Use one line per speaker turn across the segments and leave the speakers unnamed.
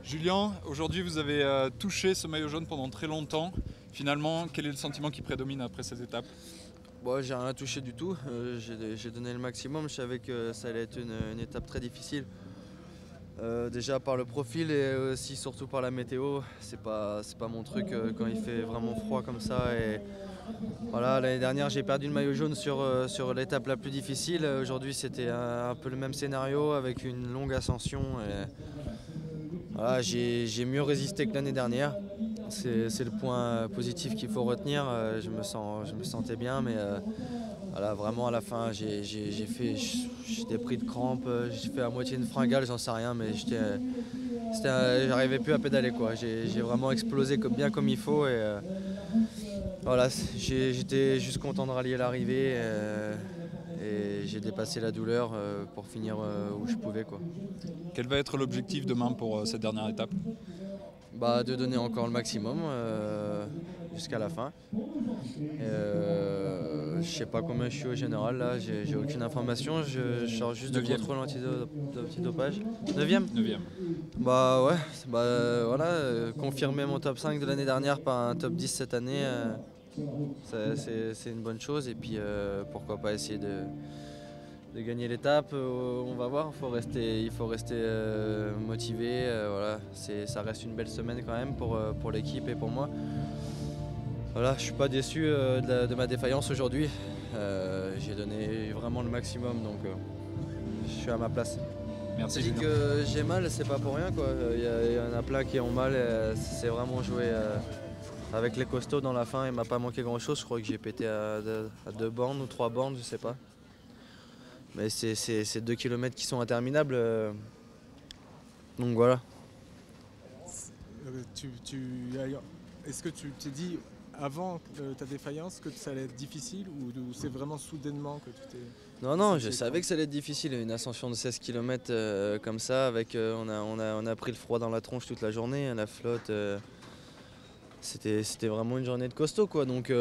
Julien, aujourd'hui vous avez touché ce maillot jaune pendant très longtemps. Finalement, quel est le sentiment qui prédomine après ces étapes?
Bon, j'ai rien touché du tout. J'ai donné le maximum. Je savais que ça allait être une étape très difficile. Déjà par le profil et aussi surtout par la météo. C'est pas mon truc quand il fait vraiment froid comme ça. Et voilà, l'année dernière j'ai perdu le maillot jaune sur l'étape la plus difficile. Aujourd'hui c'était un peu le même scénario avec une longue ascension. Et voilà, j'ai mieux résisté que l'année dernière. C'est le point positif qu'il faut retenir. Je me sentais bien, mais voilà, vraiment à la fin, j'étais pris de crampes. J'ai fait à moitié une fringale, j'en sais rien, mais j'arrivais plus à pédaler quoi. J'ai vraiment explosé bien comme il faut et voilà, j'étais juste content de rallier l'arrivée et j'ai dépassé la douleur pour finir où je pouvais quoi.
Quel va être l'objectif demain pour cette dernière étape?
Bah, de donner encore le maximum jusqu'à la fin. Je sais pas combien je suis au général là, j'ai aucune information, je sors juste de
9e.
contrôle antidopage. 9e.
9e.
Bah ouais, voilà, confirmer mon top 5 de l'année dernière par un top 10 cette année, c'est une bonne chose et puis pourquoi pas essayer de gagner l'étape, on va voir, il faut rester motivé, voilà, ça reste une belle semaine quand même pour l'équipe et pour moi. Voilà, je suis pas déçu de ma défaillance aujourd'hui. J'ai donné vraiment le maximum, donc je suis à ma place.
Merci
Je dis
Julien.
que j'ai mal, c'est pas pour rien quoi. Il y en a plein qui ont mal. C'est vraiment joué avec les costauds dans la fin. Il m'a pas manqué grand chose. Je crois que j'ai pété à 2 bornes ou 3 bornes, je sais pas. Mais c'est 2 kilomètres qui sont interminables. Donc voilà.
Est-ce que tu t'es dit avant ta défaillance que ça allait être difficile ou c'est vraiment soudainement que tu t'es
Non, je
senti
savais que ça allait être difficile. Une ascension de 16 km comme ça, avec, on a pris le froid dans la tronche toute la journée, la flotte. C'était vraiment une journée de costaud quoi. Donc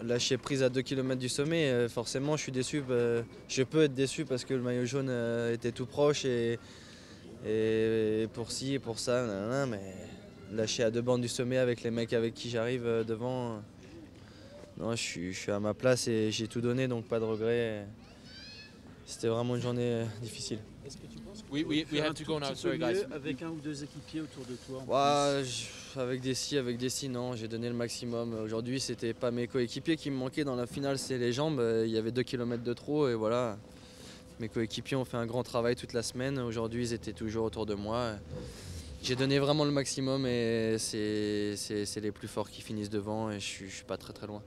lâcher prise à 2 km du sommet, forcément je suis déçu. Je peux être déçu parce que le maillot jaune était tout proche et pour ci et pour ça, nanana, mais lâcher à 2 bornes du sommet avec les mecs avec qui j'arrive devant, non, je suis à ma place et j'ai tout donné donc pas de regret. C'était vraiment une journée difficile.
Est-ce que tu penses
We have to go now, sorry guys.
avec un ou deux équipiers autour de toi
Avec des si, non, j'ai donné le maximum. Aujourd'hui, c'était pas mes coéquipiers qui me manquaient dans la finale, c'est les jambes. Il y avait 2 km de trop et voilà. Mes coéquipiers ont fait un grand travail toute la semaine. Aujourd'hui, ils étaient toujours autour de moi. J'ai donné vraiment le maximum et c'est les plus forts qui finissent devant et je suis pas très loin.